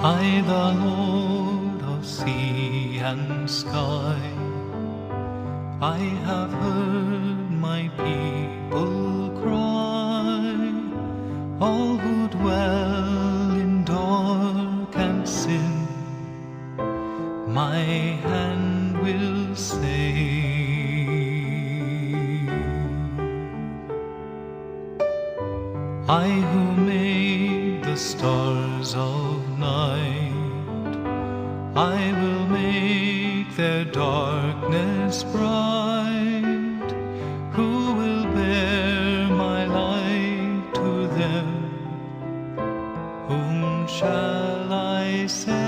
I, the Lord of sea and sky, I have heard my people cry, all who dwell in dark and sin, my hand will save. I who made the stars of night, I will make their darkness bright. Who will bear my light to them? Whom shall I send?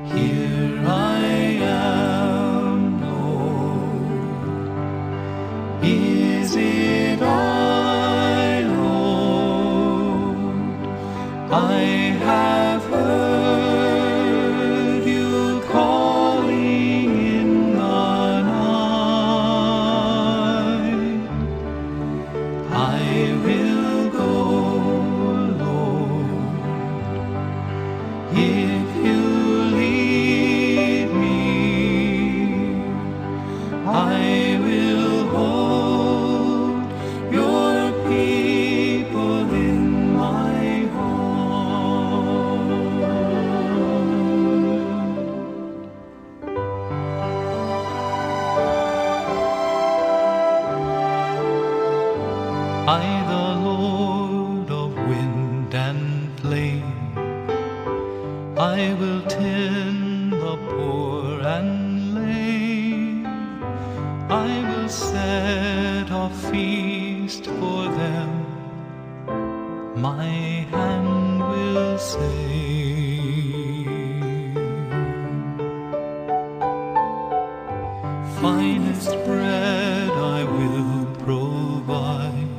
Here I am, Lord. Is it I, Lord? I have heard you calling in the night. I will go, Lord, if you lead me. I will hold your people in my heart. I, the Lord of wind and flame, I will tend the poor and lame. I will set a feast for them, my hand will save. Finest bread I will provide,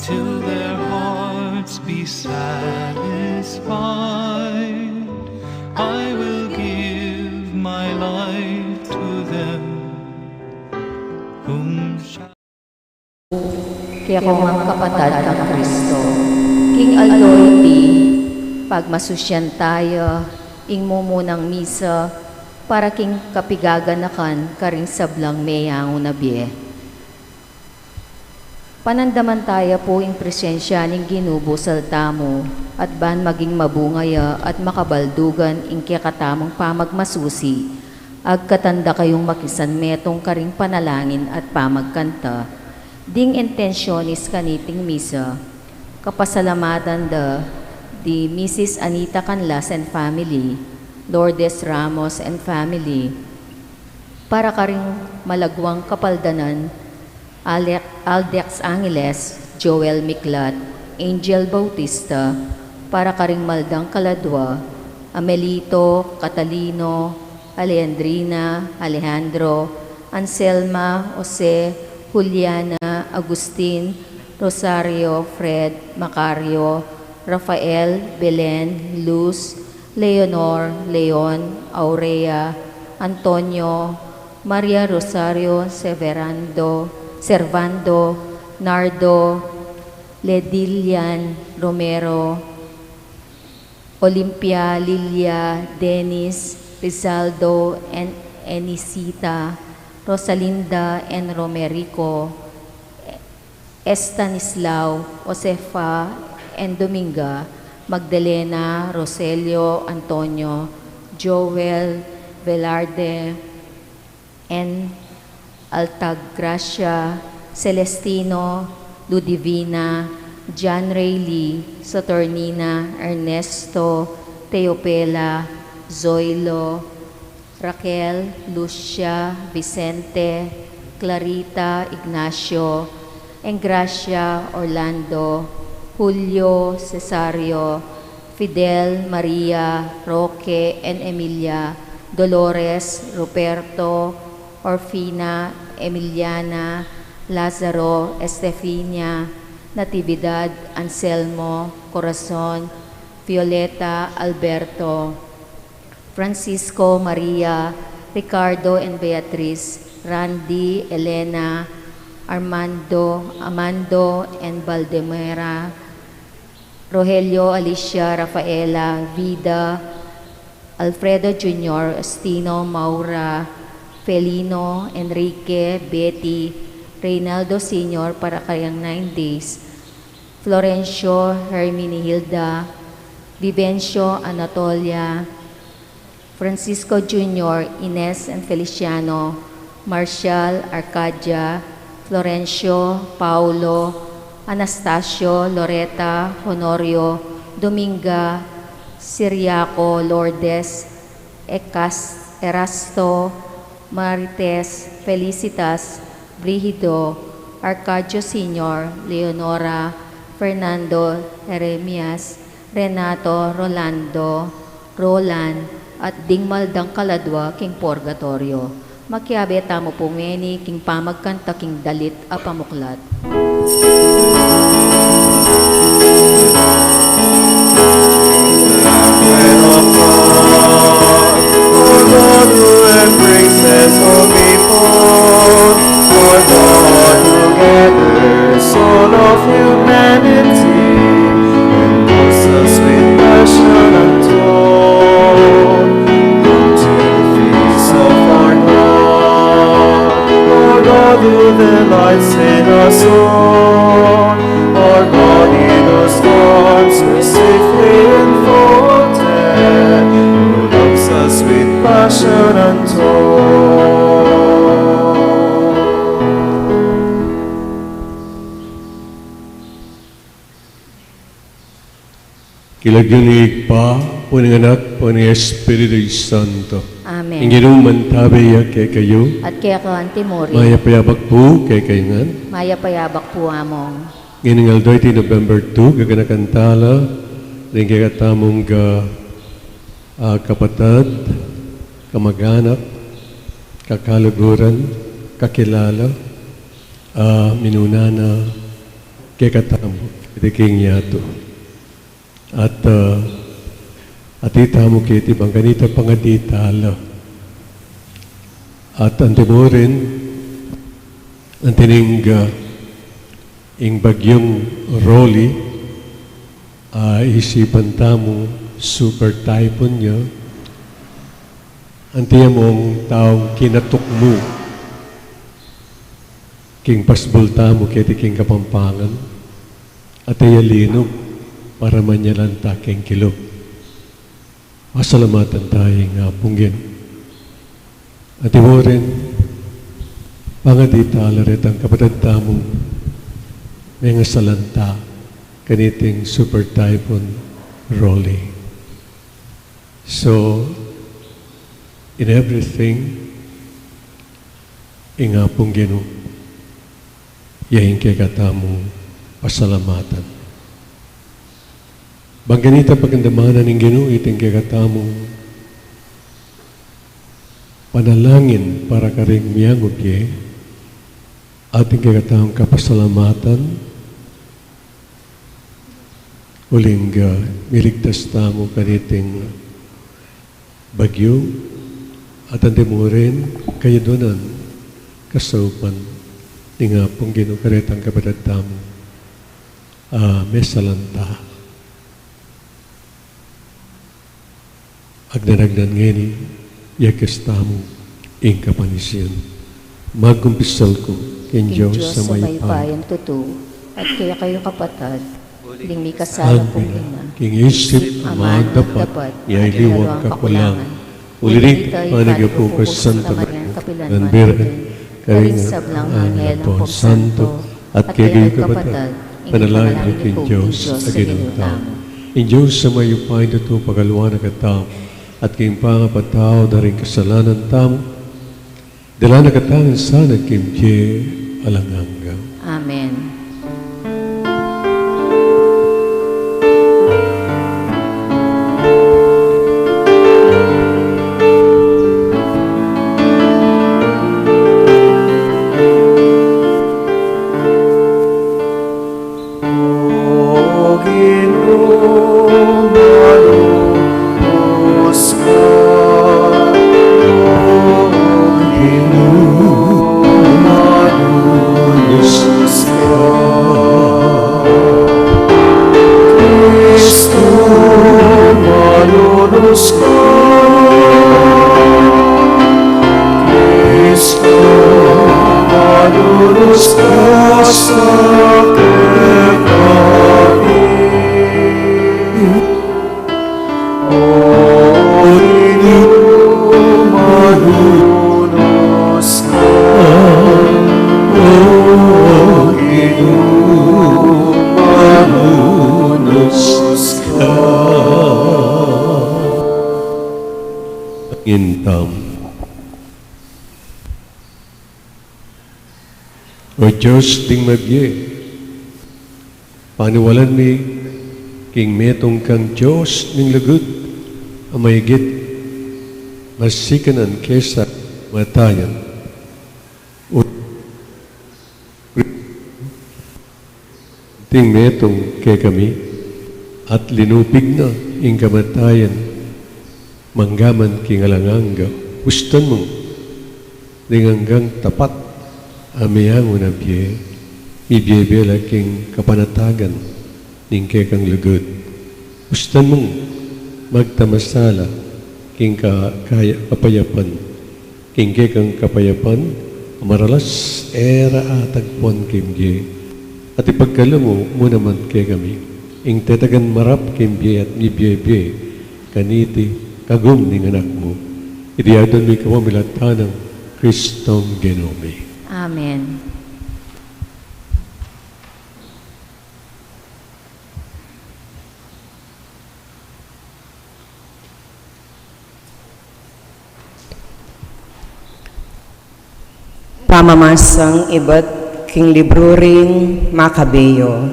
till their hearts be satisfied. I will give my life to them. Whom shall Kaya kung ang kapatad kang Kristo, King Aldoy pagmasusyan tayo, ing mumunang misa, para king kapigaganakan, karing sablang mayang unabye. Panandaman tayo po ing presensya ning Ginubo saltamo, at ban maging mabungaya at makabaldugan ing kakatamang pamagmasusi, agkatanda kayong makisan metong karing panalangin at pamagkanta. Ding intensyonis kaniting misa, kapasalamatan di Mrs. Anita Canlas and family, Lourdes Ramos and family, para karing malagwang kapaldanan, Aldex Angeles, Joel Miklat, Angel Bautista, para karing maldang kaladwa, Amelito, Catalino, Alejandrina, Alejandro, Anselma, Jose, Juliana, Agustin, Rosario, Fred, Macario, Rafael, Belen, Luz, Leonor, Leon, Aurea, Antonio, Maria Rosario, Servando, Nardo, Ledilian, Romero, Olimpia, Lilia, Dennis, Rizaldo, and Enisita, Rosalinda and Romerico, Estanislao, Josefa and Dominga, Magdalena, Roselio, Antonio, Joel, Velarde, and Altagracia, Celestino, Ludivina, John Rayleigh, Saturnina, Ernesto, Teopela, Zoilo, Raquel, Lucia, Vicente, Clarita, Ignacio, Engracia, Orlando, Julio, Cesario, Fidel, Maria, Roque, and Emilia, Dolores, Roberto, Orfina, Emiliana, Lazaro, Estefania, Natividad, Anselmo, Corazon, Violeta, Alberto, Francisco, Maria, Ricardo and Beatriz, Randy, Elena, Armando, Amando, and Valdemera, Rogelio Alicia Rafaela Vida, Alfredo Jr., Estino Maura, Felino, Enrique, Betty, Reynaldo Sr. para kayang 9 days, Florencio Herminihilda, Vivencio Anatolia, Francisco Jr., Ines and Feliciano, Marcial, Arcadia, Florencio, Paulo, Anastasio, Loretta, Honorio, Dominga, Siriaco, Lourdes, Erasto, Marites, Felicitas, Brigido, Arcadio Sr., Leonora, Fernando, Jeremias, Renato, Rolando, Roland, at Dingmaldang Kaladwa, King Purgatorio. Makiabe tamo pumeni, King Pamagkanta, King Dalit, Apamuklat. Praises all before, for God who gathers all of humanity and moves us with passion untold into the face of our God. Our God who delights in us all, our God in our storms we're safely enfolded, who loves us with passion untold. Kilagyanig pa, po ng anak, po ng Espiritu Santo. Amen. Ingin mantabaya kay kayo, At kaya ka Antimori, maya payabak po kay kaingan. Maya payabak po among. Ngayon nga 20 November 2, gaganakantala, rin kaya katamong kapatid, kamag-anak, kakaluguran, kakilala, minunana, kaya katamo, iti king yato. At atita mo kiti bang ganita pangaditala. At antimo rin, antining ing bagyong Rolly, isipan tamo super typhoon niya. Antiya mong taong kinatok mo, king pasbulta mo kiti king Kapampangan, at linog, para manyalanta king kilog. Masalamatan tayo nga punggin. At mo rin, pangadita alarit ang kapatid tamong may nga salanta kaniting super typhoon Rolly. So, in everything, inga punggin o, yahin kay katamong pasalamatan. Bangganita pagandamanan ng Ginoo iting kagatamong panalangin para karing miyangod ye, ating kagatamong kapasalamatan, uling miligtas tamo kaniting bagyo, at ante mo rin kayo doon kasaupan ni nga pong Ginoo karitang kapatid tamo may salanta. Agdanagdan ngeni, yakas tamo, ing kapanisiyan. Magkumpisal ko, king Diyos sa may payan tutu, at kaya kayo kapatid, ding may kasalang pong ina. King isip, amang dapat, yay liwag kakulangan. Ulirik, panagapukas Santa Maria, Nanbiran, karingat, anil po Santo, at kaya kayo kapatid, panalangin king Diyos, aginong tao. In Diyos sa may upayin tutu, pagaluan na katao, at kayong pangapatao na rin kasalanan tamo, dala na katangan sana kayong alanganga. Amen. Jesus. Intam. O Diyos ting magye, paniwalan mi king metong kang Diyos ning lagod, amayigit masikanan kesa matayan. O ting metong kay kami, at linupig na ing kamatayan, manggaman king alanganga, gustan mo, hanggang tapat, amiyang unabye, ibiyebela king kapanatagan, ning kekang lugod. Gustan mo, magtamasala, king kapayapan, king kekang kapayapan, maralas era atagpon kimye, at ipagkala mo naman kay kami, ing tetagan marap kimye at ibiyebye, kaniti, kagum ning anak mo, idiyadon mi kawamilatan ng Kristong Genome. Amen. Pamamasang iba't king libro ring Makabeyo.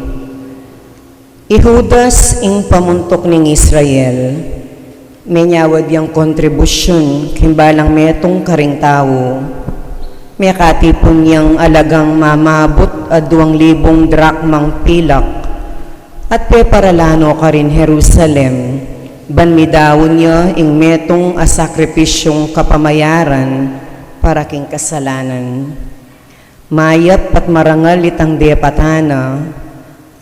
Ihudas ing pamuntok ning Israel, menyawad yang kontribusyon kimbalang metong karing tao, may katipon yang alagang mamabot at 2,000 drakmang pilak, at peparalano ka rin Jerusalem, banmidawon niya ing metong asakripisyong kapamayaran para king kasalanan. Mayap at marangal itang depatana,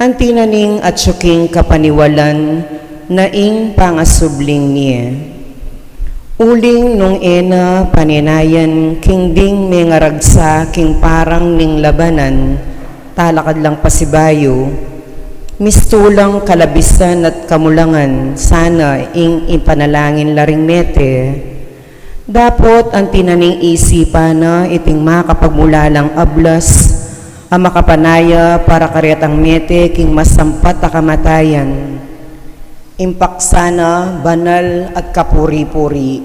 ang tinaning at syuking kapaniwalan na ing pangasubling niya. Uling nung ena paninayan king ding may ngaragsa king parang ning labanan, talakad lang pasibayo, mistulang kalabisan at kamulangan, sana ing ipanalangin laring mete. Dapot ang tinaning isipan na iting makapagmulalang ablas, ang makapanaya para karyatang mete king masampat a kamatayan. Impaksana, banal at kapuri-puri.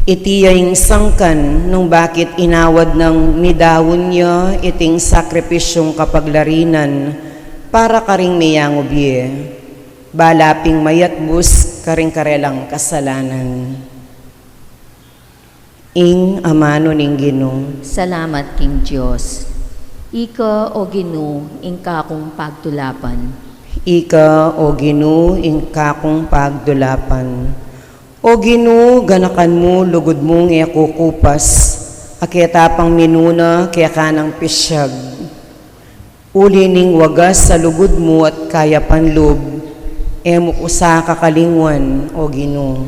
Itiyaying sangkan nung bakit inawad ng midawon niya iting sakripisyong kapaglarinan para karing mayangobye, balaping mayatbus karing karelang kasalanan. Ing amano ning Ginoo. Salamat king Diyos. Ika o Ginoo ing kakong pagtulapan. Ika o Ginoo ing kakong pagdulapan. O Ginoo, ganakan mo lugod mong iakukupas, akitapang minuna kaya kanang pisyag. Uli ning wagas sa lugod mo at kaya panlub, emo usa kakalingwan, O Ginoo.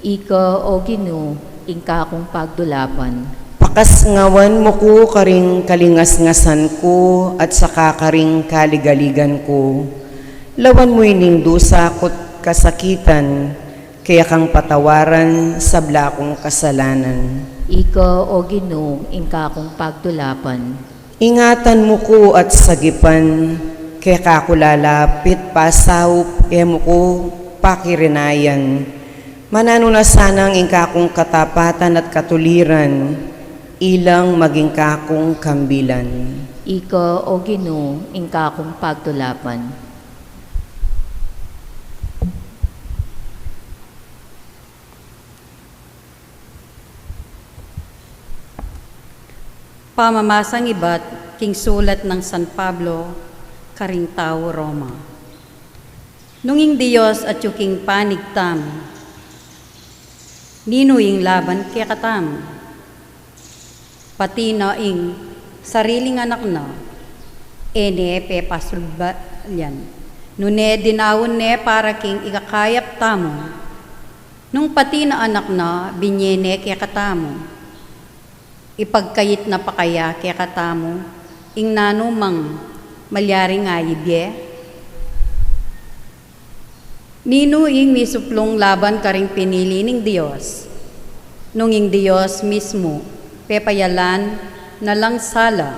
Ika o Ginoo ing kakong pagdulapan. Pakas ngawan mo ko karing kalingas-ngasan ko at saka karing kaligaligan ko. Lawan mo ining dusa kot kasakitan, kaya kang patawaran sa blakong kasalanan. Ika o Ginoo ing kakong pagdulapan. Ingatan mo ko at sagipan, kaya kakulalapit pasaup, emo ko pakirinayan. Manano na sanang ing kakong katapatan at katuliran, ilang maging kakong kambilan. Ika o Ginoo ing kakong pagtulapan. Pamamasang iba't king sulat ng San Pablo, karing tao Roma. Nunging Diyos at yuking panigtam, ninuing laban kaya katam, pati na ing sariling anak na, ene pepasulbalyan, nune dinawon ne para king ikakayap tamo, nung pati na anak na binyene kaya katamo, ipagkayit na pakaya kaya katamo, ing nanumang malyaring ayibye. Nino ing misuplong laban karing pinili ning Diyos, nung ing Diyos mismo, pepayalan na lang sala,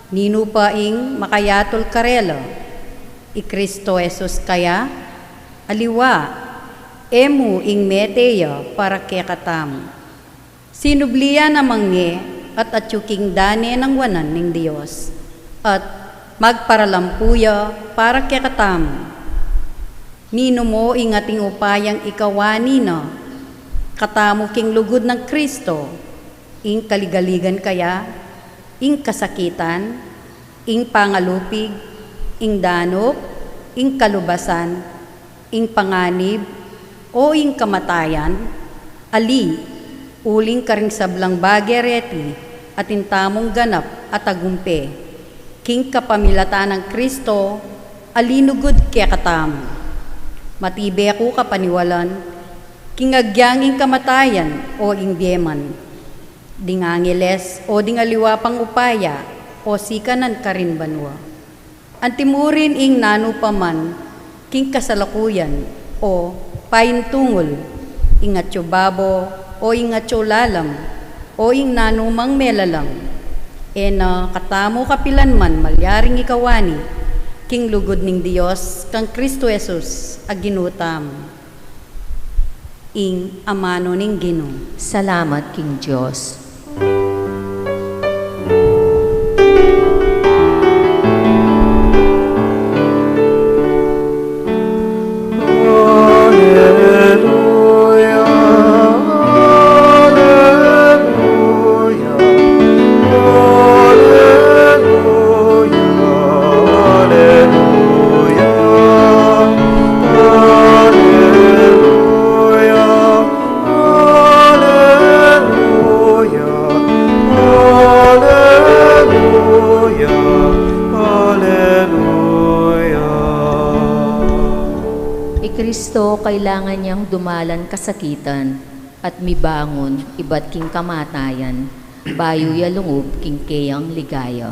nino pa ing makayatol karela, i Kristo Jesus kaya, aliwa, emu ing meteya para kekatam. Sinubliya namang nge at atyuking dane ng wanan ning Diyos, at magparalampuya para kekatam. Nino mo ing ating upayang ikawani na, katamo king lugod ng Kristo, ing kaligaligan kaya, ing kasakitan, ing pangalupig, ing danok, ing kalubasan, ing panganib, o ing kamatayan, ali, uling karing sablang bagereti, at intamong ganap at agumpe, king kapamilata ng Kristo, alinugod kaya katam. Matibe ako kapaniwalan, king agyanging kamatayan o ing bieman, ding angeles o ding aliwa pang upaya o sikanan karin banwa. Antimurin ing nano paman, king kasalakuyan o paintungol, ing atyo babo o ing atyo lalam o ing nanumang melalang. E na katamo kapilan man malyaring ikawani, king lugod ning Dios kang Kristo Jesus aginutam. Ing amano ning Ginoo. Salamat king Diyos. Kristo kailangan niyang dumalan kasakitan at mibangon iba't king kamatayan, bayo yalungub king keyang ligaya.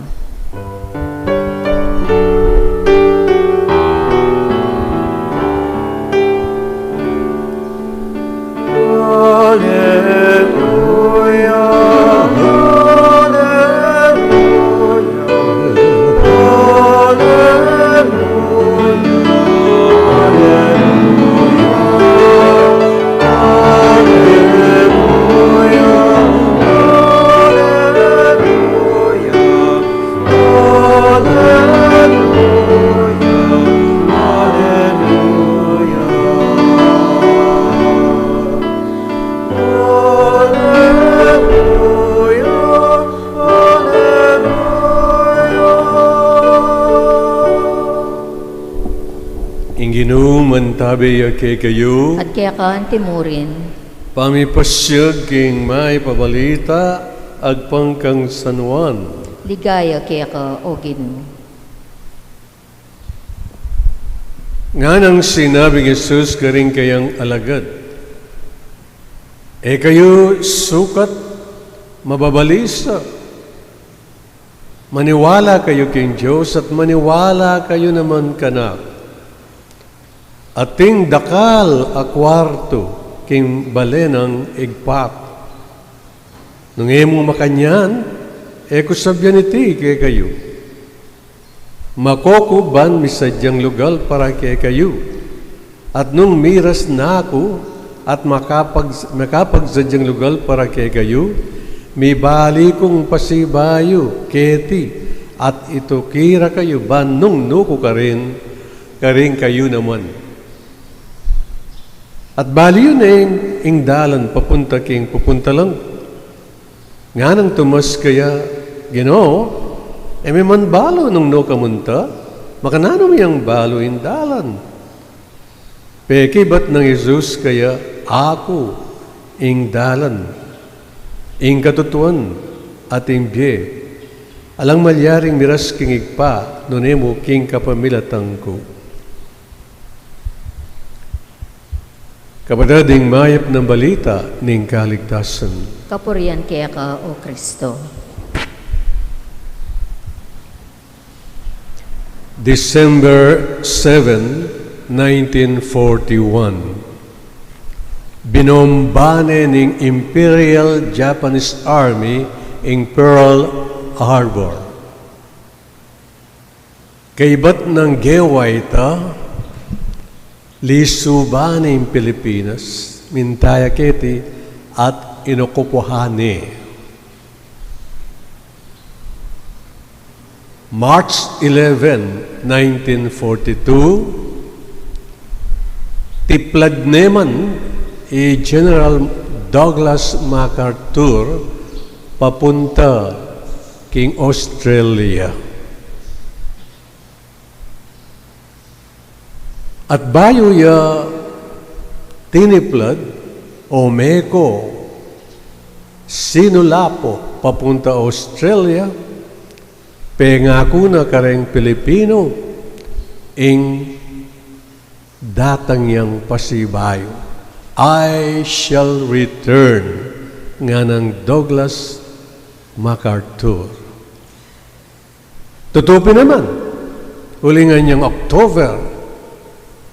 Mantabi kay kayo, at kaya kaan timurin, pamipasyag king may pabalita, agpang kang San Juan. ligaya kaya ka o Ginoo. Nga nang sinabi ni Jesus karing kayang alagad, e kayo sukat mababalisa. Maniwala kayo king Diyos at maniwala kayo naman kanak. Ating dakal a kwarto king balenang igpak. Nung emo makanyan, kusabyan iti kay kayo. Makokuban misadyang lugal para kay kayo. At nung miras na ako at makapagsadyang lugal para kay kayo, may bali kong pasibayo, keti, at ito kira kayo banong nuko karin kayo naman. At bali yun ing dalan papunta king pupunta lang. Nga nang tumas kaya, Ginoo, may man balo nung no kamunta, makanano miyang balo in dalan. Peki ba't ng Jesus kaya, ako ing dalan, ing katutuan, at ing biye. Alang malyaring miras king igpa, nunemo king kapamilatang ko. Kapatading mayap ng balita ning kaligtasan. Kapurian kaya ka o Kristo. December 7, 1941. Binombane ng Imperial Japanese Army in Pearl Harbor. Kaibat ng geway ta, lisuba ng Pilipinas, mintaya keti at inukupuhani. March 11, 1942, tiplad neman General Douglas MacArthur papunta king Australia. At bayo ya tiniplad o meko sinulapo papunta Australia, pengako na kareng Pilipino ing datang yang pasibayo. I shall return nga ng Douglas MacArthur. Tutupin naman, ulingan niyang October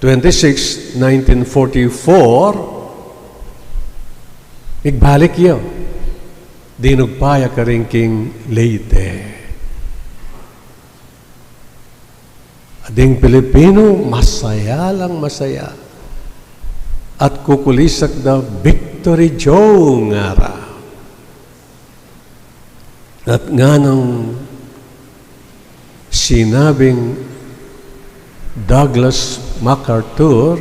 26, 1944, igbalik yun. Dinugpaya ka rin king Leyte. Ading Pilipino, masaya lang masaya. At kukulisak na Victory Joe ngara. At nga nang sinabing Douglas MacArthur,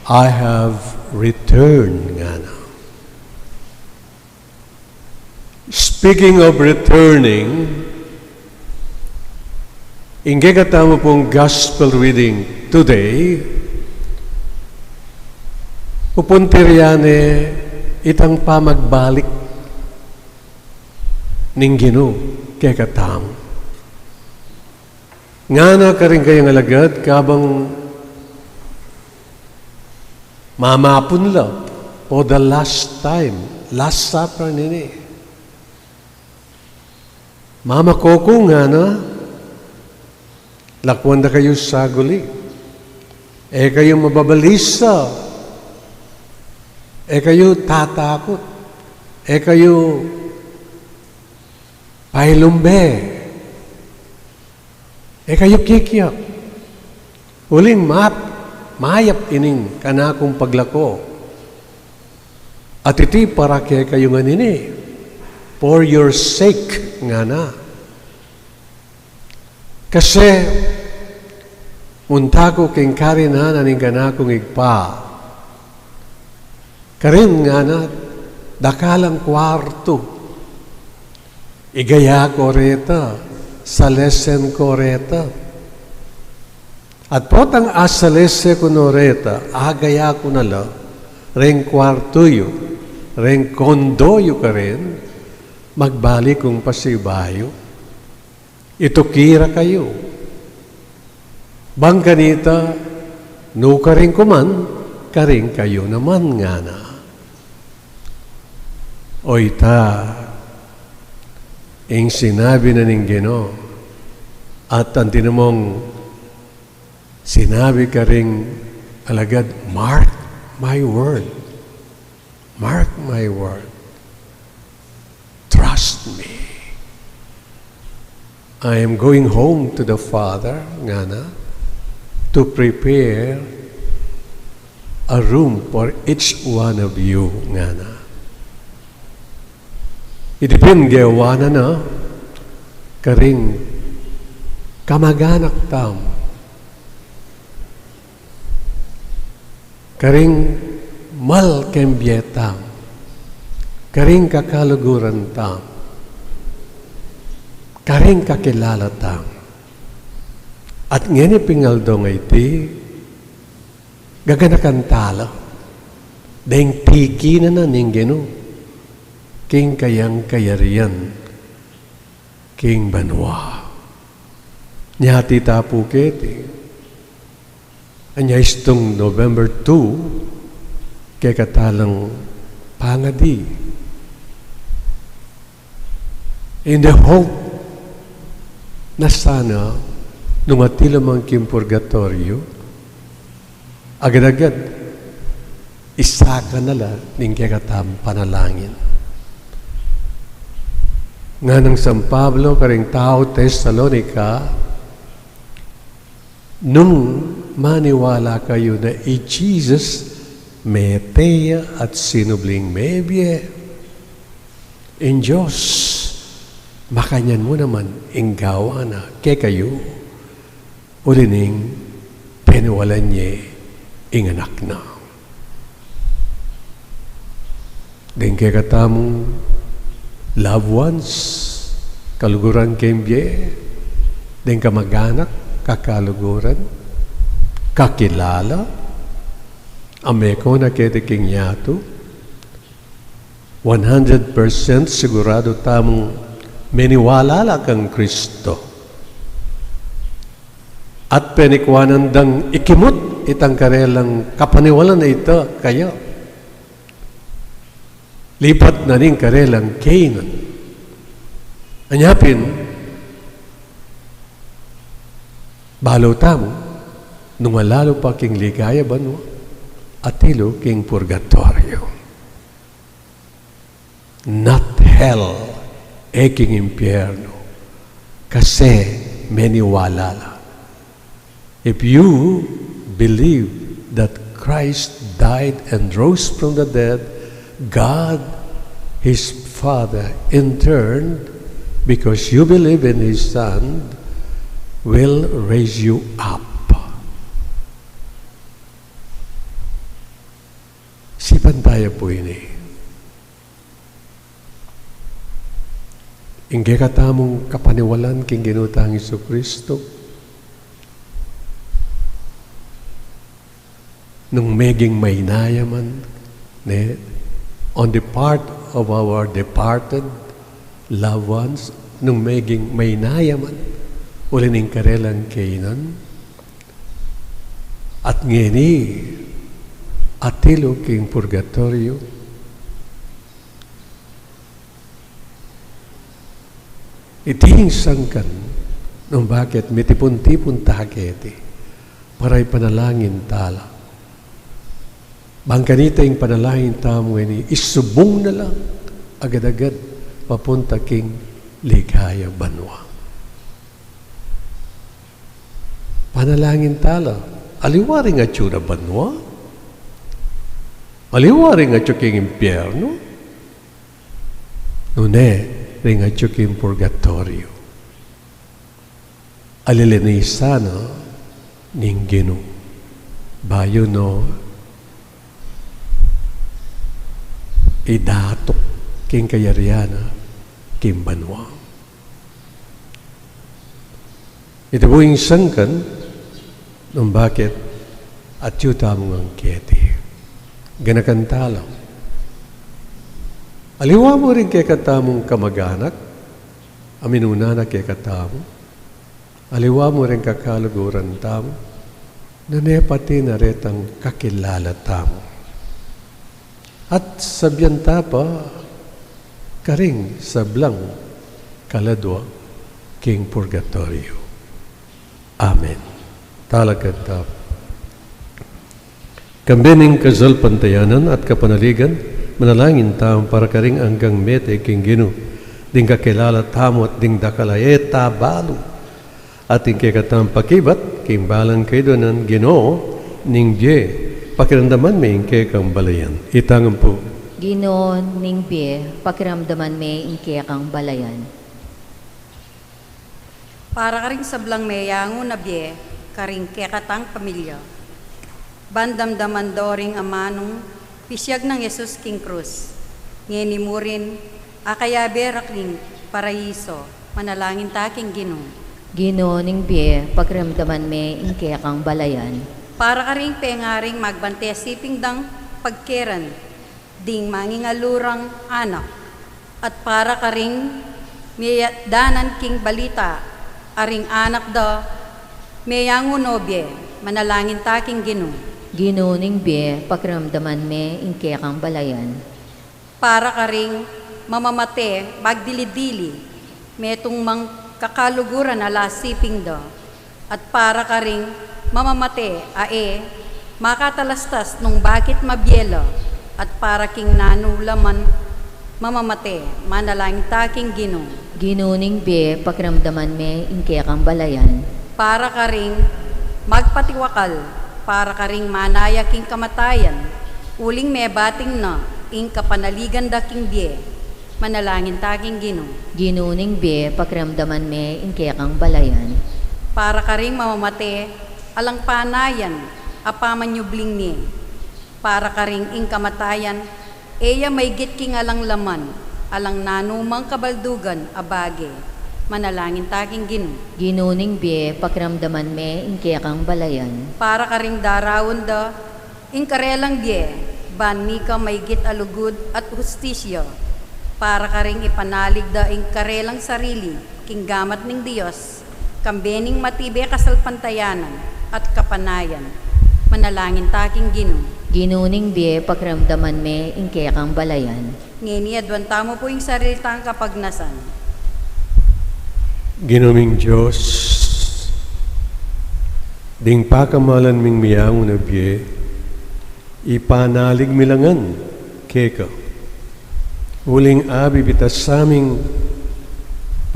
I have returned nga na. Speaking of returning, ingge katama pong gospel reading today, pupuntiryane itang pamagbalik ning Ginoo kay katamo. Nga na ka rin kayong alagad kabang mamapun lang for the last time, last supper nini. Mama Koko nga na, lakwan na kayo sa guli. Kayo mababalisa. Kayo tatakot. Kayo pailumbe. Kayo kikyak. Huling mayap ining kanakong paglako. At iti para kayo nga nini. For your sake nga na. Kasi unta ko king karina naning kanakong igpa. Karin nga na, dakalang kwarto. Igaya ko reta, sa lesen ko reta. At potang asa lesen ko no reta, agaya ko na lang, ring kwarto yo, ring kondo yo ka rin, magbalik kong pasibayo. Ito kira kayo. Bang kanita, no ka rin kuman, ka rin kayo naman nga na. Oy ta, ing sinabi na ning Ginoo, at ang tinamong sinabi ka ring alagad, mark my word. Mark my word. Trust me. I am going home to the Father, nga na, to prepare a room for each one of you, nga na. Idipinge wana na, karing kamaganak tam, karing mal kembietam, karing kakaluguran tam, karing kakilala tam. At ngeni pingaldo nga iti, gaganakan tala, dahing tiki na ning Ginoo. King kayang kayarian, King Banwa. Nyati tapu keti. Anya istong November 2, kay katalang pangadi. In the hope na sana nung atila mang kim purgatorio, agad-agad, isa ka nala ning kagatam panalangin. Nga ng San Pablo, karing tao Thessalonica, nung maniwala kayo na Jesus meteya at sinubling mebye in Diyos, makanyan mo naman inggawa na kay kayo ulining peniwalan niya inganak na. Din kay katamong loved ones, kaluguran kembye, din kamag-anak, kakaluguran, kakilala, ameko na kete king yato, 100% sigurado tamong meniwala lang kang Kristo. At penikwanan dang ikimot itang karelang kapaniwalan na ito kayo. Lipat na rin karelang Canaan. Anyapin, balo tamo, nung malalo pa king ligaya banwa, atilo king purgatorio. Not hell, king impyerno, kasi meniwala la. If you believe that Christ died and rose from the dead, God, His Father, in turn, because you believe in His Son, will raise you up. Sipan tayo po ini. Ingge katamong kapaniwalan king ginutang Isu Kristo. Nung meging maynayaman, ne, on the part of our departed loved ones, nung meging maynayaman, ulining karelang Canaan, at ngeni, atilo king purgatorio, iting sangkan nung bakit mitipon-tipon taketi paray panalangin tala. Bangkanita yung panalangin tamo ini isubong na lang agad-agad papunta king ligaya banwa. Panalangin tala, aliwaring at yun na banwa, aliwaring at yun king impyerno, nune, ringadyo king purgatorio. Alilinisa na ning Gino. Bayo no idatok king kayariana king banwa. Ito po yung sangkan nung bakit at yuta mong angketi. Ganakantalaw. Aliwa mo rin kay katamong kamag-anak, aminuna na kay katamo. Aliwa mo rin kakaluguran tamo, nanepati na retang kakilala tamo. At sabyan tapa, karing sablang kaladwa king purgatorio. Amen. Talagang tap. Kambening kasal pantayanan at kapanaligan, manalangin tamo para karing anggang mete king Gino, ding kakilala tamo at ding dakalayeta balo, at ding kekatang pakibat, king balang kayo doon Gino, ning je, pakiramdaman may ingke kang balayan. Itangan po. Gino ning bie, pakiramdaman may ingke kang balayan. Para karing sablang mayango na bie, karing kekatang pamilya. Bandamdaman doring amanong pisyag ng Yesus king krus. Ngeni mo rin, akayabe rakling paraiso, manalangin taking Gino. Gino ning bie, pakiramdaman may ingke kang balayan. Para karing pengaring magbante siping dang pagkeran, ding mangingalurang anak. At para karing danan king balita, aring anak da, mayango nobye, manalangin taking Gino. Gino ning bie, pakiramdaman me ingke kang balayan. Para karing mamamate, bagdili-dili, metong mang kakaluguran ala siping da. at para ka ring mamamate, makatalastas nung bakit mabyelo, at para king nanulaman mamamate, manalangin taking Ginoo. Ginuning be, pagramdaman me, inke kang balayan. Para ka ring magpatiwakal, para ka ring manaya king kamatayan, uling me bating na, ing kapanaligan da king bie, manalangin taking Ginoo. Ginuning be, pagramdaman me, inke kang balayan. Para ka ring mamamate, alang panayan, apamanyubling ni. Para ka ring ing kamatayan, eya may git king alang laman, alang nanumang kabaldugan, abage, manalangin taking Ginoo. Ginuning be, pagramdaman me, inke kang balayan. Para ka ring darawon da, ing karelang bie, ban mi ka may git alugud at hustisyo. Para ka ring ipanalig da ing karelang sarili, king gamat ning Diyos, kambening matibe kasalpantayanan at kapanayan, manalangin taking Ginoo. Ginuning be, pagramdaman me, inke kang balayan. Ngini adwanta mo po yung salitang kapagnasan. Ginuming Diyos, ding pakamalan ming miyang na biye, ipanalig milangan keka. Uling abi bitas saming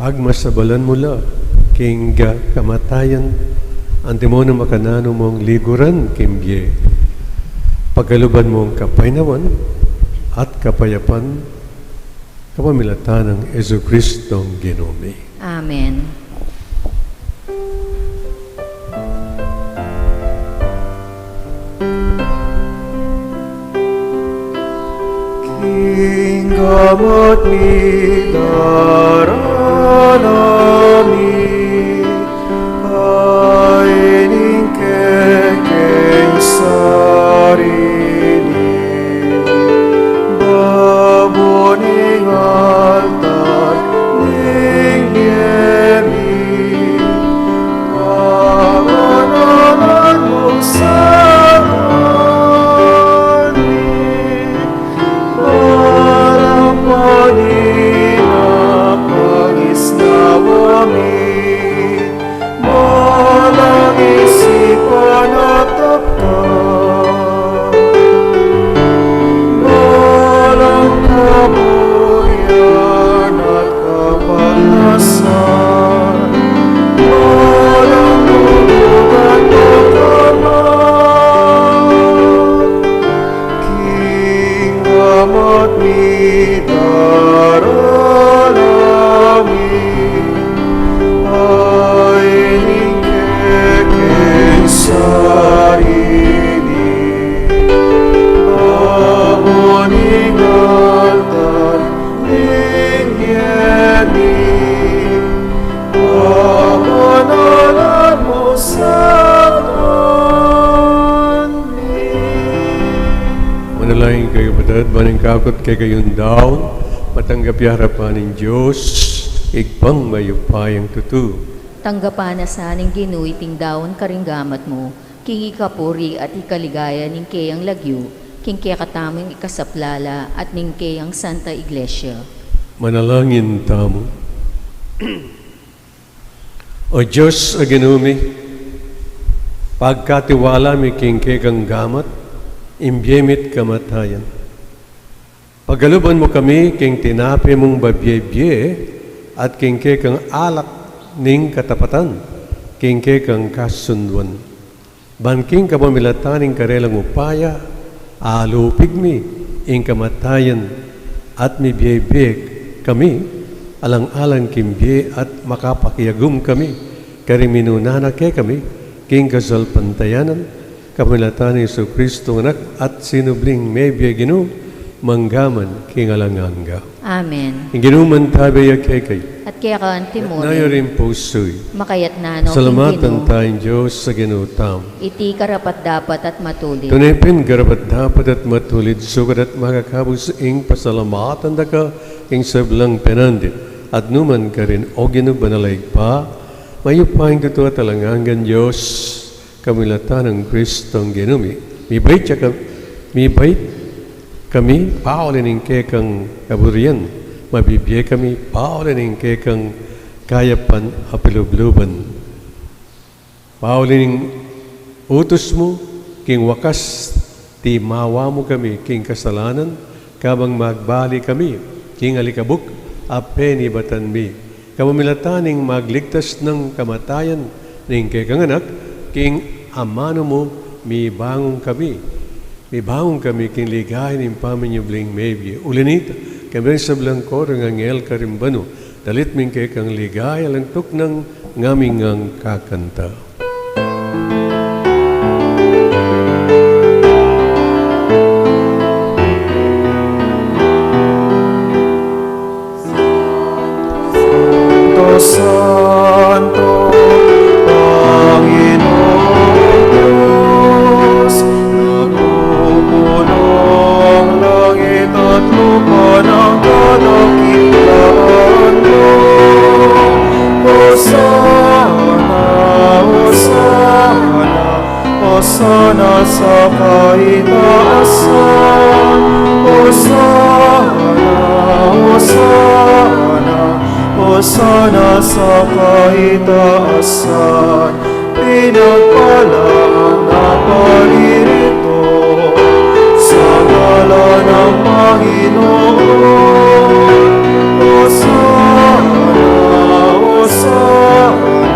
pagmasabalan mula, kingga kamatayan, antimono makanano mong liguran kimbiye. Pagaluban mong kapainawan at kapayapan, kapamilatan ng Jesucristong Ginoo. Amen. King gamot ni daralami, aining kekeng sarini, baboning altar ning yemi, kamanalan mong sarani, parang panina pangisnawami, malang isipan at taptan, malang kabuyan at kapanasan, malang lulugan at kaman. King amat mi daralami, aining kekeng sarini, baboning altar ning yemi, kamanalan mo sa Manalangin kayo, Padad, maning kakot kay kayong daw, matanggapi harapan ng Diyos, igpang mayupayang tutu. Tanggapan na sa ning Ginoo iting daon karinggamat mo, king ikapuri at ikaligaya ning kayang lagyo, king kaya kataming ikasaplala at ning kayang Santa Iglesia. Manalangin tamo. O Diyos, a Ginumi, pagkatiwala mi king kekang gamat, imbyemit kamatayan. Pagaluban mo kami, king tinapi mong babye-bye, at king kekang alak ning katapatan, king kekang kasunduan. Banking kapamilatan ning karelang upaya, alupig mi, ing kamatayan, at mibye-bye kami, alang-alang kimbye at makapakiyagum kami, kariminunana ke kami, king kasalpantayanan, kapamilatan ni Jesucristo anak at sinubling mebye Ginoo, manggaman king alanganga. Amen. Ginuman tabaya kay At kaya ka ang timon, nayorin pusoy. makayat na no king Salamatan Ginoo, tayong Diyos sa ginutam. iti karapat dapat at matuloy. Tunipin garapat dapat at matulid sukat at makakabos ing pasalamatan da ka ing sablang penandit at numan ka rin o ginubanalay pa mayupahing tuto at alangangan Diyos kamilatan ng Kristong Ginumi. Mibait kami paulin ng kekang kaburian. Mabibye kami paulin ng kekang kayapan apilubluban. Paulining utos mo, king wakas, ti mawa mo kami, king kasalanan, kabang magbali kami, king alikabok, apeni batan mi. Kamamilataning magligtas ng kamatayan, ning kay kanganak, king amano mo, mi bangon kami. Mi bangon kami, king ligahin ng paminyubling maybe. Ulinita, kami sa blangkor ng angel karimbano, dalit ming kay kang ligaya lang tuk ng ngaming ang kakanta. Santo, Panginoong Diyos, napupunong langit at lupa ng kalakitlaan mo. Hosana, Hosana, Hosana sa kaitaasan. Hosana, Hosana, Hosana sa kaitaasan, pinagpala ang naparirito sa ngalan ng Panginoon. Hosana, Hosana,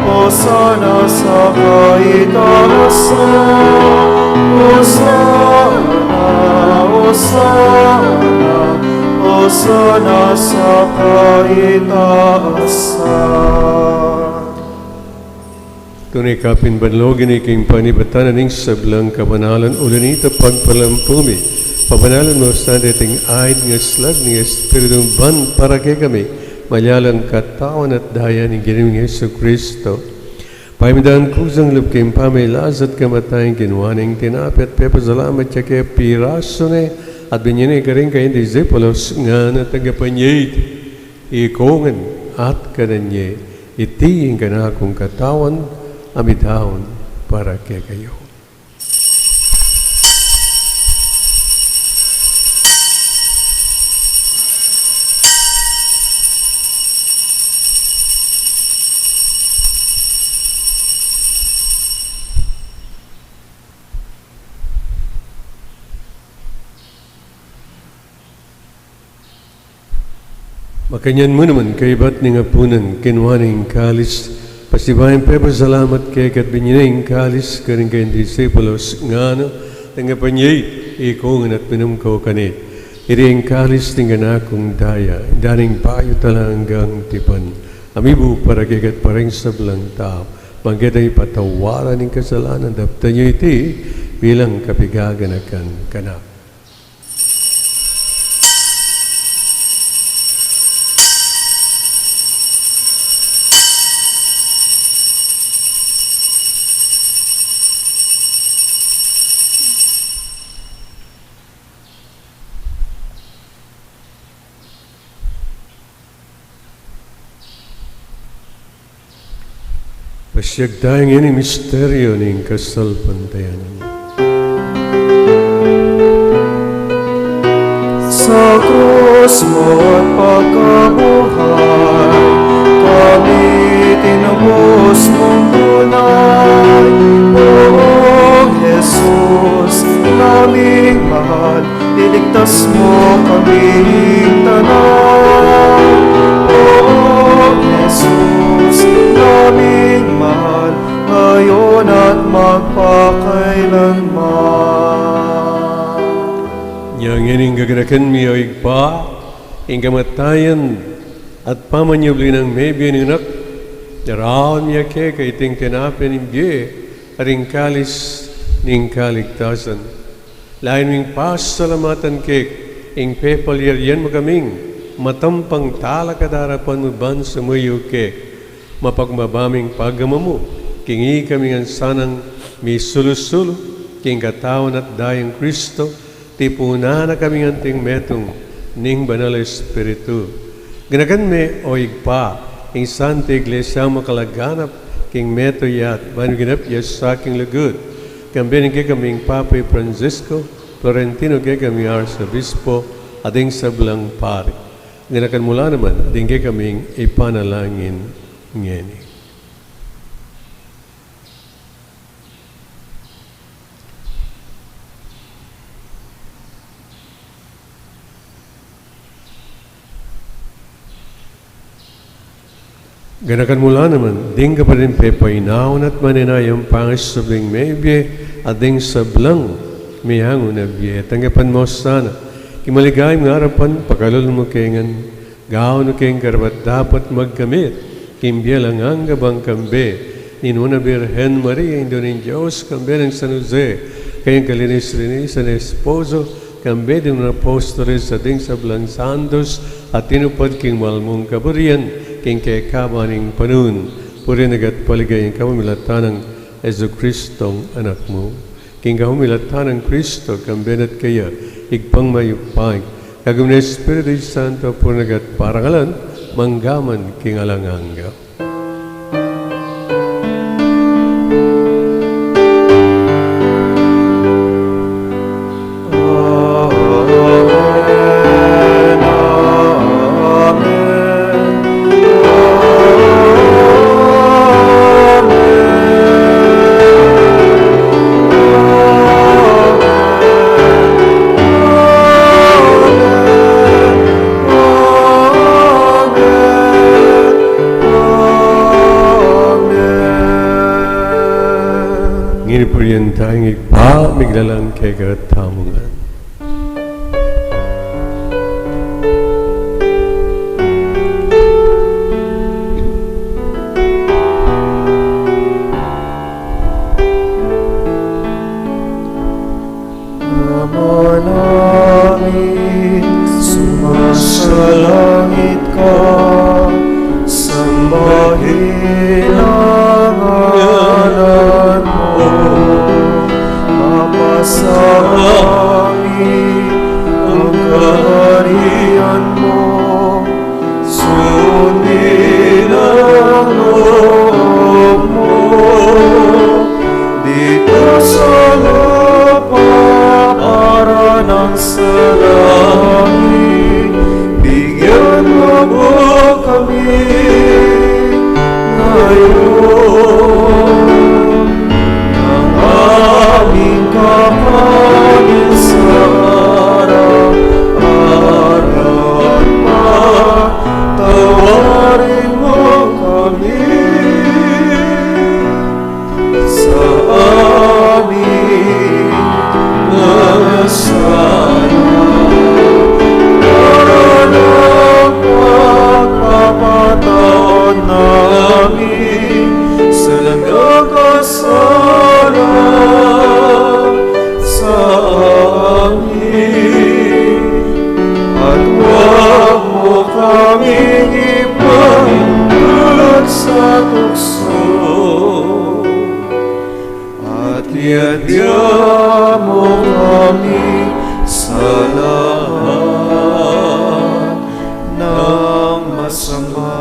Hosana sa kaitaasan. Hosana, Hosana, Hosana sa kaitaasan. Tunay kapin banlogin iking panibatanan ng sablang kabanalan ulanita pagpalampumi. Pabanalan mo sa dating aid ng slag ng Espiritong ban para kay kami, malyalang katawan at daya ni Ginong Yesu Kristo. Paimidan kusang lupkim pamilas at kamatayin kinwaning tinapit pepasalamat siya kay piraso ne at binyini ka rin kayo disciples nga na tagapanyay ikongan at kananye itiing ka na akong katawan amidahon para kay kayo. Makanyan mo naman kay ba't ni nga punan kinwaning kalis pasibayan pepa salamat kay kat binyaning kalis karing kay disipulos nga na tangapanyay ikongan at pinumkaw kanit iriing kalis tinga akong daya daning payo talanggang tipan amibu para kay kat parang sablang tao magkatay patawaran ng kasalanan dapta nyo iti bilang kapigaganakan kanak. Pasyag tayong ini misteryo ng kasalpantayanan. Sa krus mo at pagkabuhay, kami tinubos mong tunay. Poong Jesus, naming mahal, iligtas mo kaming tanan. Poong Jesus, naming mahal, ngayon at magpakailanman. Yang ining gaganakan mi o igpa, ing kamatayan at pamanyubli ng maybe ng anak, naraon niya kay iting tinapin ng biye, aring kalis ng kaligtasan. Lain ming pasalamatan kay ing pepalyaryan mo kaming, matampang tala kadarapan mo ban sa muyo kay, mapagmabaming pagama mo, kingi kami ang sanang may sulusulo, king katawan at dayang Kristo, tipuna na kami ang ting metong ning banal Espiritu. Ganakan me o igpa, ing Santa Iglesia makalaganap, king meto yat, manuginap yas sa aking lagod. Kambining kay kaming Papay Francisco, Florentino kay kami Arzobispo, ading sablang pari. Ganakan mula naman, ading kay kaming ipanalangin ngeni. Ganakan mula naman, ding ka pa rin pepainaon at maninayang pangisabing mebye at ding sablang mihango na biye. Tanggapan mo sana, kimaligay ng harapan, pakalol mo kengan, gawon mo keng karapat dapat magkamit, kimbiyalang ang gabang kambe, ninuna Birhen Maria, Indonin Diyos, kambe ng San Jose, kayang kalinis-linis ang esposo, kambe din ng apostoles sa ding sablang santos, at tinupad king malmong kaburian, king kay kabaning panun, puri nagat paligay ang kamamilatan ng Yesu Kristong anak mo. King kamamilatan ng Kristo, kambenat kaya, igpang mayupay, kagum na Espiritu Santo, puri nagat parangalan, manggaman king alanganga. Ngini tayong igpa, miglalang kay katamungan. Ama namin, sumasalangit ka, sambahin ang ngalan mo. Mapasa amin ang kaharian mo, sundin ang loob mo. Dito sa lupa para ng salangit, bigyan mo po kami ngayon ng aming kakanin sa araw-araw at patawarin mo kami sa aming nasasala, para ng pagpapataon namin sa nagkakasala sa amin, at huwag mo kaming ipahintulot sa tukso, at iadya mo kami sa lahat ng masama.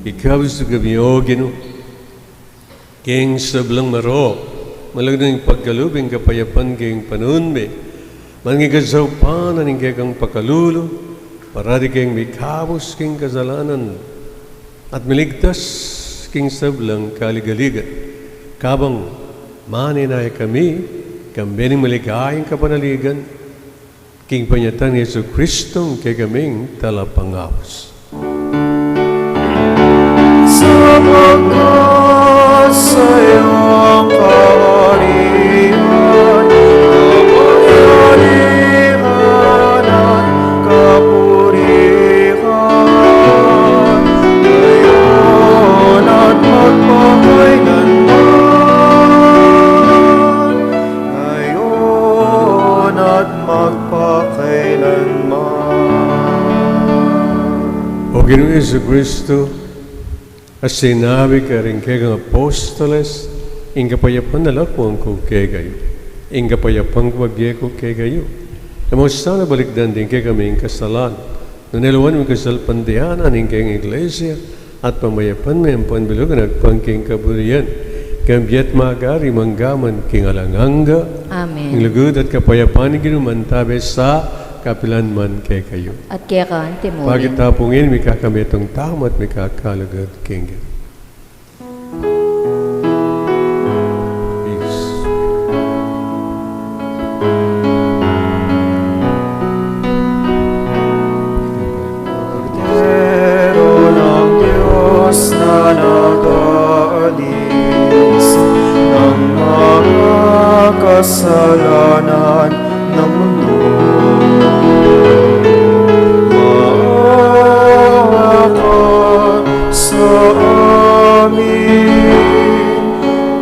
Ikaw sa gabi o Ginoo, king sablang maro, malagdang pagkalubing kapayapan king panunme, mangigasaw pa na ninggay kang pakalulo, para di kang mikabos king kasalanan, at miligtas king sablang kaligaligan, kabang maninay kami, kambening maligayang kapanaligan, king panyatan ni Yesu Kristong kay kaming talapangapos. Sapagkat sa iyong kaharian, kapangyarihan at kapurihan, ngayon at magpakailanman, ngayon at magpakailanman. O Ginoong Yesu Kristo, as sinabi ka rin kay ang apostoles, inga payapan na lakwang ko kay kayo, inga payapan ko mabiyay ko kay kayo. Namo sana balikdan din kay kaming kasalan, nanilawan mo kasal pandihanan ng kayong iglesia, at pamayapan mo ang panbilugan at pangking kaburian, kambiyat magari manggaman king alanganga, Amen. ang lugod at kapayapan ni ginumantabe sa kapilan man kay kayo. At kaya ka, Timolin. Pagkatapungin, may kakamitong tama at may kakalagad kinggan. Peace. kasalanan ng mundo. Maawa ka sa amin,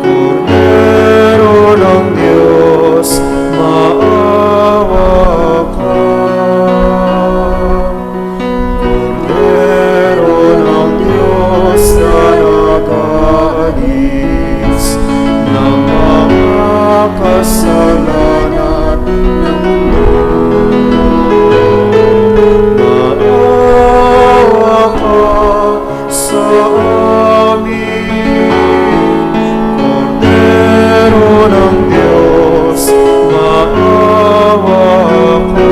Kordero ng Diyos, maawa ka. Kordero ng Diyos na nag-aalis ng mga kasalanan ng mundo. Maawa ka sa amin, Kordero ng Diyos, maawa ka.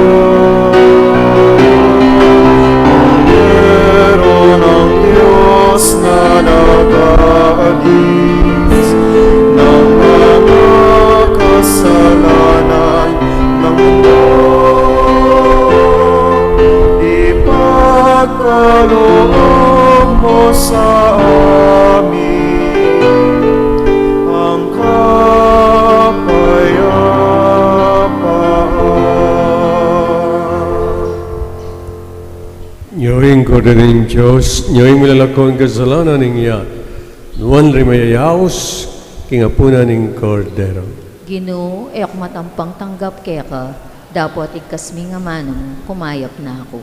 Kordero ng Diyos na nag-aalis ng mga kasalanan ng mundo. Ipagkaloob mo sa amin ang kapayapaan. Ngayong Kordero'ng Diyos, ngayong milalako ang kasalanan ng iya, nuwan rin mayayaos, kingapuna ng Kordero. Ginoo, ako matampang tanggap kaya ka, dapat ikasmi nga manong kumayap na ako.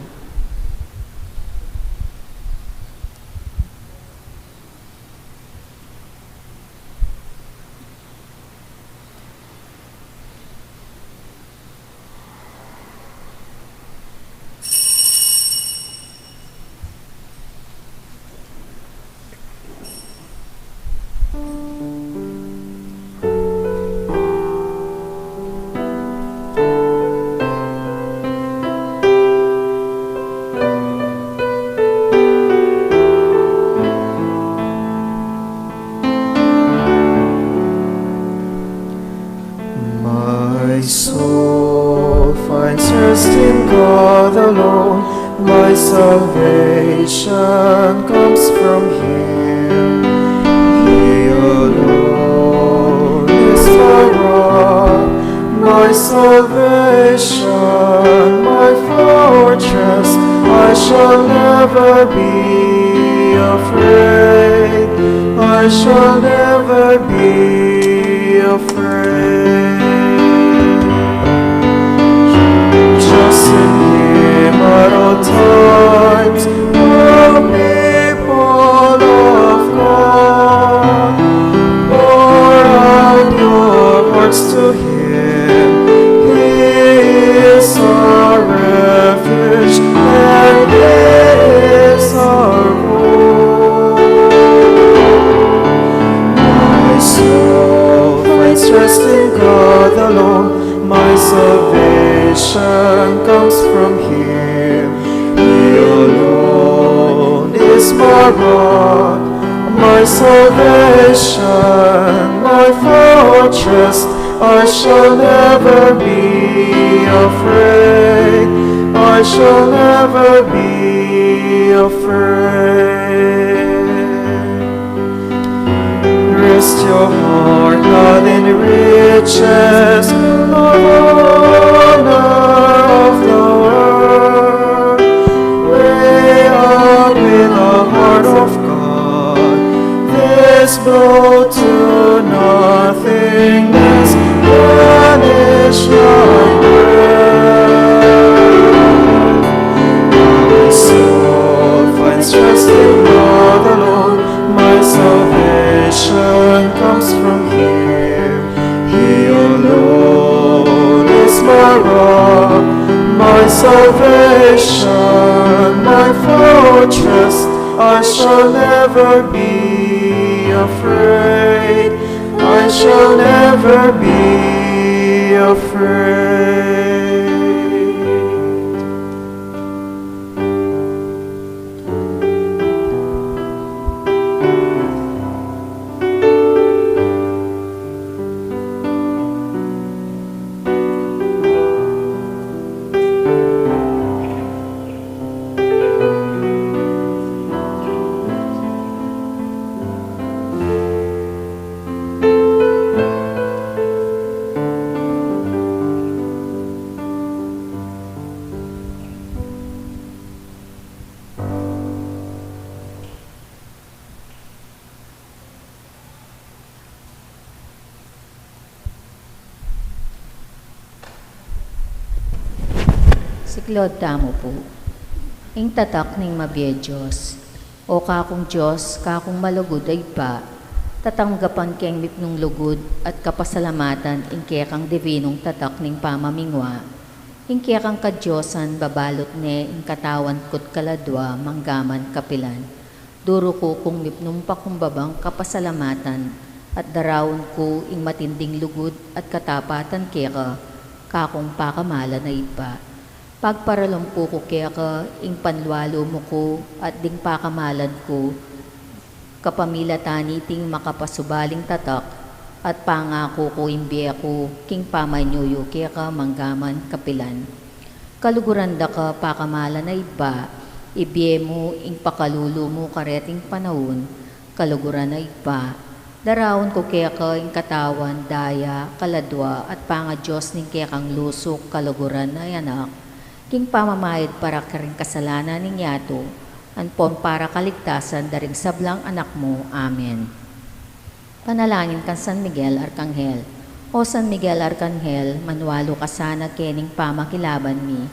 My soul finds rest in God alone. My salvation comes from Him. He alone is my rock, my salvation, my fortress. I shall never be afraid. I shall never be afraid. Trust in Him at all times, all people of God. Pour out your hearts to Him. He is our refuge and He is our hope. My soul finds rest in God alone. My salvation comes from Him. He alone is my rock, my salvation, my fortress. I shall never be afraid. I shall never be afraid. Rest your heart not in riches, nor honor of the world. Way up in the heart of God, this blow to nothingness, vanish like breath. My soul finds rest in God alone. My salvation comes from Him. He alone is my rock, my salvation, my fortress. I shall never be afraid. I shall never be afraid. Tiklod tamo po. Ing tatak ning mabiye Diyos. O kakong Diyos, kakong malugod ay pa, tatanggapan keng mipnong lugod at kapasalamatan ing kekang divinong tatak ning pamamingwa. Ing kekang kadyosan babalot ne ing katawan kot kaladwa manggaman kapilan. Duro ko kung mipnong pakumbabang kapasalamatan at darawon ko ing matinding lugod at katapatan keka, kakong pakamala na ipa. Pagparalom ko keka ing panwalo mo ko at ding pakamalan ko, kapamilatani ting makapasubaling tatak at pangako ko imbiya ko king pamanyuyo keka manggaman kapilan. Kaluguranda ka pakamala na iba, ibiye mo ing pakalulo mo kareting panahon, kaluguran na iba. Darawon ko keka ing katawan, daya, kaladwa at panga Diyos ning kekang lusok kaluguran na yanak. King pamamayad para karing kasalanan ning yato, anpon para kaligtasan daring sablang anak mo. Amen. Panalangin kan San Miguel Arcangel. O San Miguel Arcangel, manwalo ka sana kening pamakilaban mi.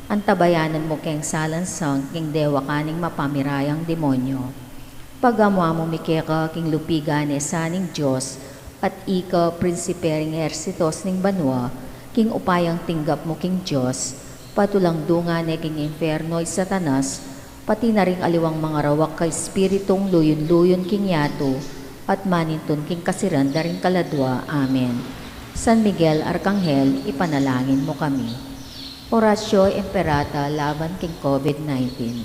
Antabayanan mo keng salansang king dewa kaning mapamirayang demonyo. Pagamwa mo mikeka king lupigan saning Diyos at ika prinsipering ersitos ning banwa, king upayang tinggap mo king Diyos, patulang dungan king inferno ay Satanas, pati na ring aliwang mga rawak kay espiritong luyon-luyon king yato, at maninton king kasiran daring kaladwa. Amen. San Miguel Arcangel, ipanalangin mo kami. Oratio Imperata laban king COVID-19.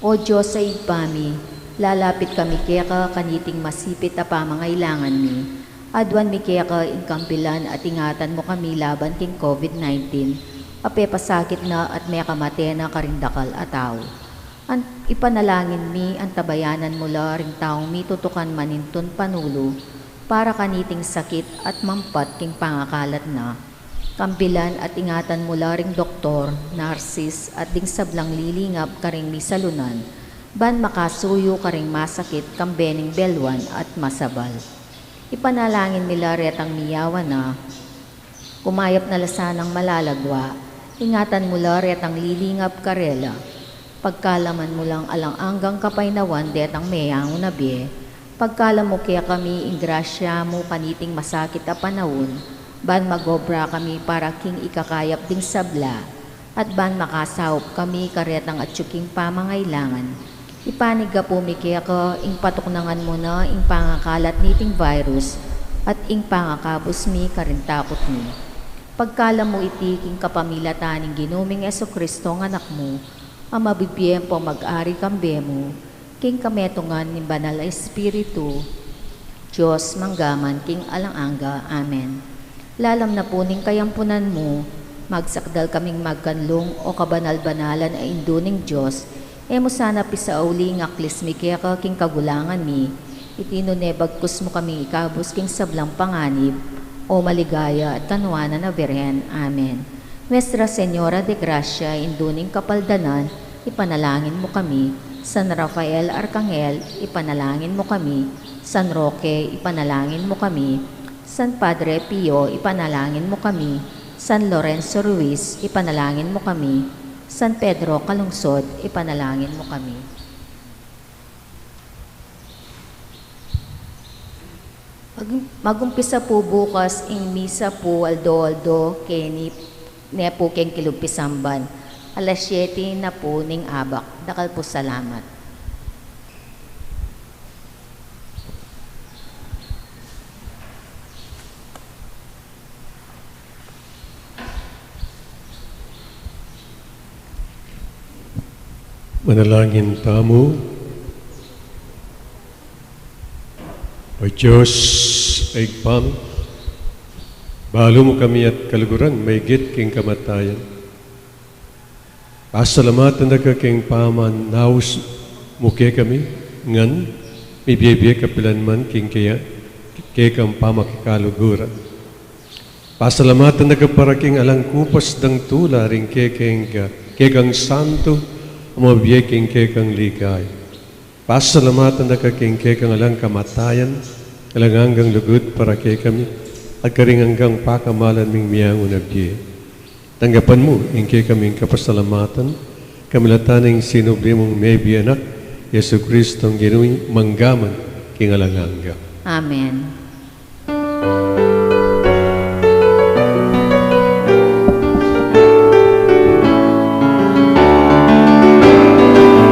O Diyos sa igpami, lalapit kami keka kaniting masipit a pamangailangan mi. Adwan mi keka ingkampilan at ingatan mo kami laban king COVID-19, ape pasakit na at may kamate na karindakal ataw. Ipanalangin mi ang tabayanan mula ring taong mi tutukan maninton panulo para kaniting sakit at mampat king pangakalat na. Kampilan at ingatan mula ring doktor, narsis at ding sablang lilingap karing mi salunan, ban makasuyo karing masakit kambening belwan at masabal. Ipanalangin nila retang miyawan na kumayap na lasanang malalagwa, ingatan mula retang lilingap karela, pagkalaman mo lang alang-anggang kapainawan detang mayang unabi, pagkalam mo kaya kami ingrasya mo kaniting masakit a panahon, ban magobra kami para king ikakayap ding sabla, at ban makasahop kami karetang at tsuking pamangailangan. Ipaniga po mi kaya ka ing patuknangan mo na ing pangakalat niting virus at ing pangakabos mi karintakot mi. Pagkala mo itiking kapamilataning ginuming Jesucristo ng anak mo, ang mabibiyem po mag-ari kambe mo, king kametungan ni Banal na Espiritu, Diyos manggaman king alang-angga. Amen. Lalam na po ning kayampunan mo, magsakdal kaming magkanlong o kabanal-banalan ay induning Diyos, mo sana pisauli ngaklis mi kaya ka king kagulangan mi, itinunebagkus mo kami ikabos king sablang panganib, o maligaya at kanwanan na Birhen. Amen. Nuestra Señora de Gracia, induning kapaldanan, ipanalangin mo kami. San Rafael Arcangel, ipanalangin mo kami. San Roque, ipanalangin mo kami. San Padre Pio, ipanalangin mo kami. San Lorenzo Ruiz, ipanalangin mo kami. San Pedro Calungsod, ipanalangin mo kami. Magumpisa po bukas ing misa po aldo-aldo keni ne po keng kilumpisamban. Alas 7 na po ning abak. Dakal po salamat. Manalangin tamo. O Diyos, ay pam, balo mo kami at kaluguran, may git king kamatayan. Pasalamatan na ka king paman, naus muke kami, ngan, may biyay kapilan man king kaya, kang pamakikaluguran. Pasalamatan na ka para king alang kupas dang tula, ring kekang santo, umabiyay king kekang ligay. Pasalamatan na ka king kekang alang kamatayan, alang hanggang lugod para kay kami, at karing hanggang pakamalan ming miyang unabye. Tanggapan mo, ingkay kaming kapasalamatan, kamilataning sinubli mong may biyanak, Yesu Kristong ginuing manggaman, kingalanganga. Amen.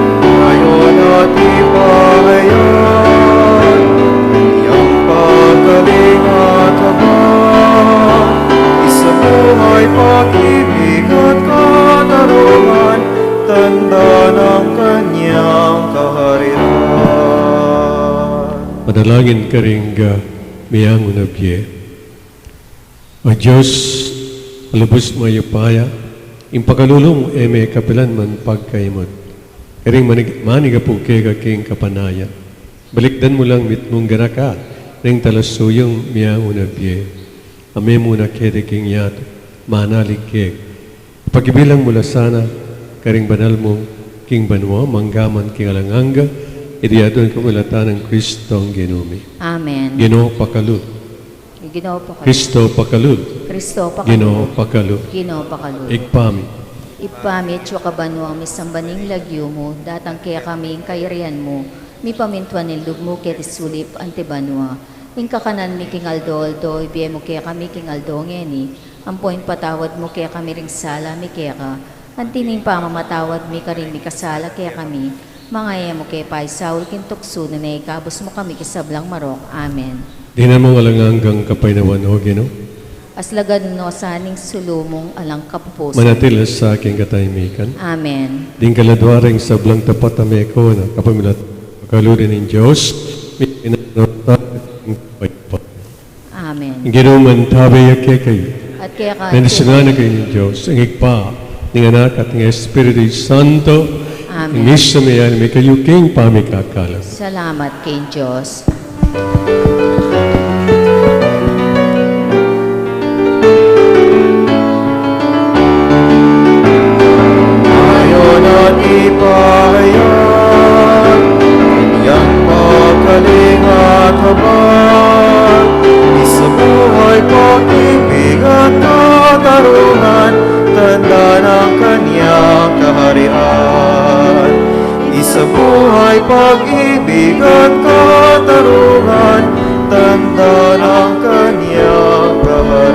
Ngayon at ipahayan, iyang pagkaling at habang, isabuhay pag-ibig at katarungan, tanda ng kanyang kaharian. Manalangin ka rin miyang unabye. O Diyos, alubos mo ayupaya, impakalulong may kapilan man pagkaimot. Karing maniga po kaya king kapanaya. Balikdan mo lang mitmong ganaka, ring talasuyong miyang unabye. Ame muna kere king yato, manalig keg. Pagibilang mula sana, karing banal mong king banwa, manggaman king alanganga, idiyadon kumulatan ng Kristo ang ginumi. Amen. Ginoo pakalud. Ginoo pa kayo. Kristo pakalud. Kristo pa Ginoo kayo. pakalud. Ginoo pa kayo. Igpami. Ipamit siya kabano ang misambaning lagyo mo, datang kaya kami ang kairian mo, mi pamintuan nilog mo kaya tisulip antibanwa. Ing kakanan mi king aldo, ibiye mo kaya kami king aldo ngeni, ampoin patawad mo kaya kami ring sala mi kaya ka, antining pamamatawad mi ka rin mi kasala kaya kami, mangaya mo kaya pa'y Saul kintukso na naikabos mo kami kisablang marok. Amen. Di na mo alanganggang kapainawan o Ginoo. Aslagad no saning sulumong alang kapupusan. Manatilas sa aking katahimikan. Amen. Ding kaladwaring sablang tapat ameko na kapamilat kalurin ng Diyos, may inanota ng pagpa. Amen. Ginoo man tabay ake kayo. At kaya ka, Nanisangana kayo ng Diyos, ang igpa, ng anak at ng Espiritu Santo, Amen. ang isa mayan, may kayo king pamikakalas. Salamat kay Diyos. Ngayon at ipahayan, iyang pagkaling at habag, isabuhay pag-ibig at katarungan, tanda ng kanyang kaharian. Isabuhay pag-ibig at katarungan, tanda ng kanyang kaharian.